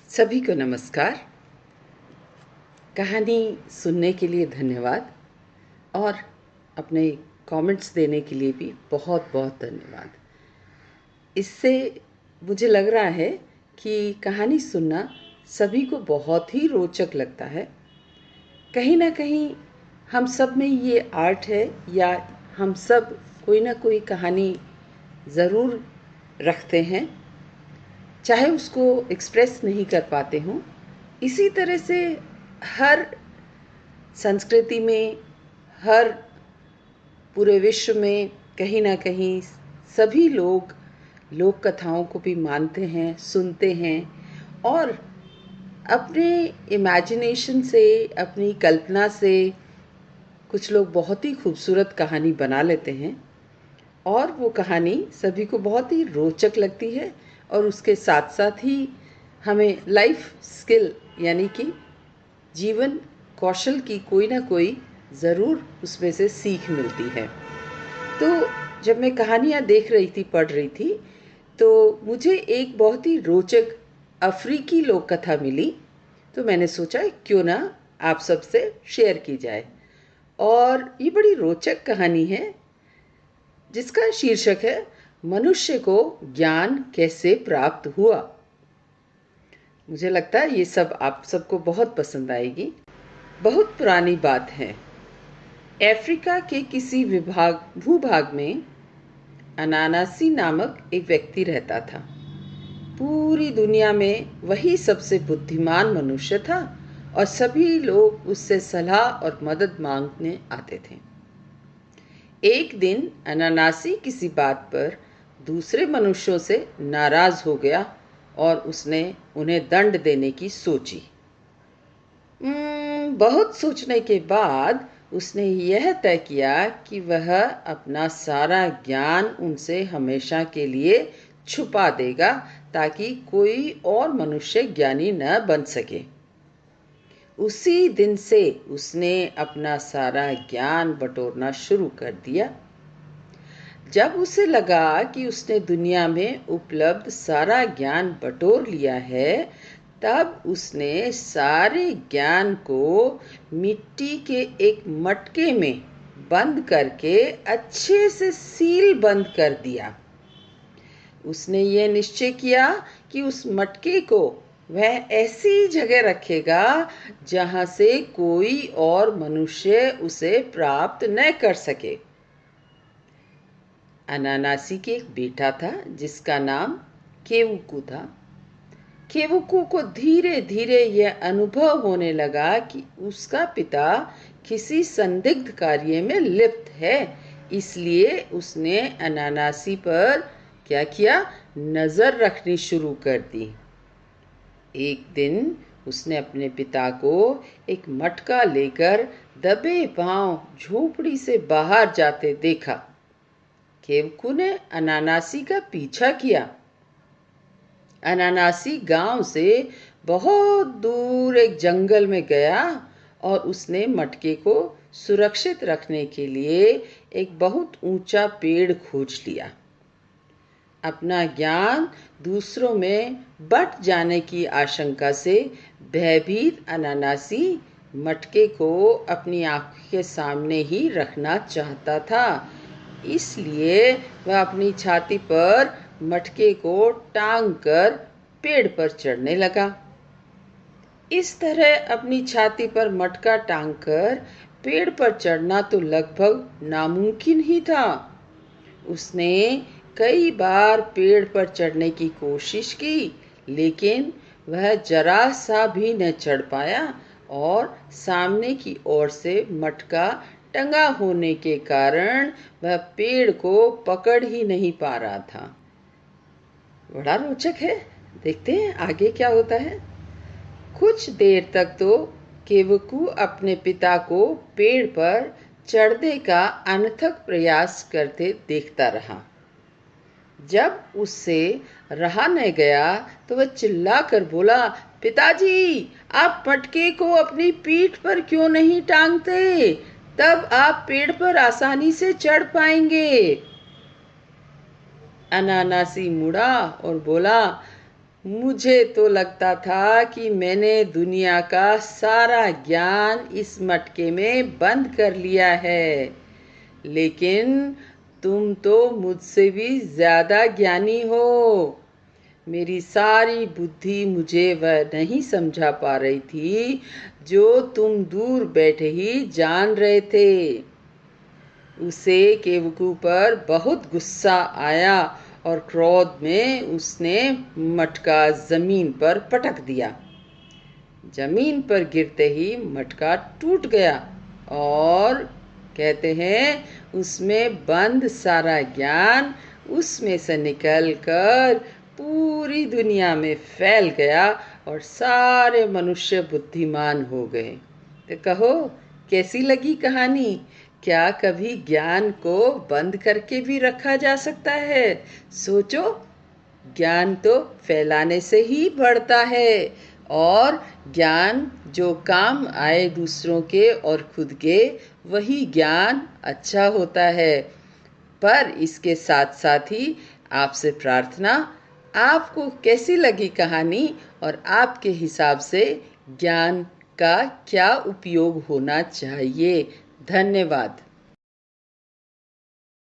सभी को नमस्कार। कहानी सुनने के लिए धन्यवाद और अपने कमेंट्स देने के लिए भी बहुत बहुत धन्यवाद। इससे मुझे लग रहा है कि कहानी सुनना सभी को बहुत ही रोचक लगता है। कहीं ना कहीं हम सब में ये आर्ट है या हम सब कोई ना कोई कहानी ज़रूर रखते हैं, चाहे उसको एक्सप्रेस नहीं कर पाते हों। इसी तरह से हर संस्कृति में, हर पूरे विश्व में कहीं ना कहीं सभी लोग लोक कथाओं को भी मानते हैं, सुनते हैं और अपने इमेजिनेशन से, अपनी कल्पना से कुछ लोग बहुत ही खूबसूरत कहानी बना लेते हैं और वो कहानी सभी को बहुत ही रोचक लगती है और उसके साथ साथ ही हमें लाइफ स्किल यानी कि जीवन कौशल की कोई ना कोई ज़रूर उसमें से सीख मिलती है। तो जब मैं कहानियाँ देख रही थी, पढ़ रही थी, तो मुझे एक बहुत ही रोचक अफ्रीकी लोक कथा मिली। तो मैंने सोचा क्यों ना आप सबसे शेयर की जाए। और ये बड़ी रोचक कहानी है जिसका शीर्षक है मनुष्य को ज्ञान कैसे प्राप्त हुआ। मुझे लगता है ये सब आप सबको बहुत पसंद आएगी। बहुत पुरानी बात है। अफ्रीका के किसी भूभाग में अनानासी नामक एक व्यक्ति रहता था। पूरी दुनिया में वही सबसे बुद्धिमान मनुष्य था और सभी लोग उससे सलाह और मदद मांगने आते थे। एक दिन अनानासी किसी बात पर दूसरे मनुष्यों से नाराज हो गया और उसने उन्हें दंड देने की सोची। बहुत सोचने के बाद उसने यह तय किया कि वह अपना सारा ज्ञान उनसे हमेशा के लिए छुपा देगा ताकि कोई और मनुष्य ज्ञानी न बन सके। उसी दिन से उसने अपना सारा ज्ञान बटोरना शुरू कर दिया। जब उसे लगा कि उसने दुनिया में उपलब्ध सारा ज्ञान बटोर लिया है, तब उसने सारे ज्ञान को मिट्टी के एक मटके में बंद करके अच्छे से सील बंद कर दिया। उसने ये निश्चय किया कि उस मटके को वह ऐसी जगह रखेगा जहाँ से कोई और मनुष्य उसे प्राप्त न कर सके। अनानासी के एक बेटा था जिसका नाम केवुकू था। केवुकू को धीरे धीरे यह अनुभव होने लगा कि उसका पिता किसी संदिग्ध कार्य में लिप्त है। इसलिए उसने अनानासी पर क्या किया, नज़र रखनी शुरू कर दी। एक दिन उसने अपने पिता को एक मटका लेकर दबे पांव झोपड़ी से बाहर जाते देखा। केवुकू ने अनानासी का पीछा किया। अनानासी गांव से बहुत दूर एक जंगल में गया और उसने मटके को सुरक्षित रखने के लिए एक बहुत ऊंचा पेड़ खोज लिया। अपना ज्ञान दूसरों में बंट जाने की आशंका से भयभीत अनानासी मटके को अपनी आंखों के सामने ही रखना चाहता था। इसलिए वह अपनी छाती पर मटके को टांग कर पेड़ पर चढ़ने लगा। इस तरह अपनी छाती पर मटका टांग कर पेड़ पर चढ़ना तो लगभग नामुमकिन ही था। उसने कई बार पेड़ पर चढ़ने की कोशिश की, लेकिन वह जरा सा भी न चढ़ पाया और सामने की ओर से मटका टंगा होने के कारण वह पेड़ को पकड़ ही नहीं पा रहा था। बड़ा रोचक है। देखते हैं आगे क्या होता है। कुछ देर तक तो केवुकू अपने पिता को पेड़ पर चढ़ने का अनथक प्रयास करते देखता रहा। जब उससे रहा न गया तो वह चिल्लाकर बोला, पिताजी, आप मटके को अपनी पीठ पर क्यों नहीं टांगते? तब आप पेड़ पर आसानी से चढ़ पाएंगे। अनानासी मुड़ा और बोला, मुझे तो लगता था कि मैंने दुनिया का सारा ज्ञान इस मटके में बंद कर लिया है, लेकिन तुम तो मुझसे भी ज्यादा ज्ञानी हो। मेरी सारी बुद्धि मुझे वह नहीं समझा पा रही थी जो तुम दूर बैठे ही जान रहे थे। उसे केवकू पर बहुत गुस्सा आया और क्रोध में उसने मटका जमीन पर पटक दिया। जमीन पर गिरते ही मटका टूट गया और कहते हैं उसमें बंद सारा ज्ञान उसमें से निकलकर पूरी दुनिया में फैल गया और सारे मनुष्य बुद्धिमान हो गए। तो कहो, कैसी लगी कहानी? क्या कभी ज्ञान को बंद करके भी रखा जा सकता है? सोचो, ज्ञान तो फैलाने से ही बढ़ता है और ज्ञान जो काम आए दूसरों के और खुद के, वही ज्ञान अच्छा होता है। पर इसके साथ साथ ही आपसे प्रार्थना, आपको कैसी लगी कहानी और आपके हिसाब से ज्ञान का क्या उपयोग होना चाहिए? धन्यवाद।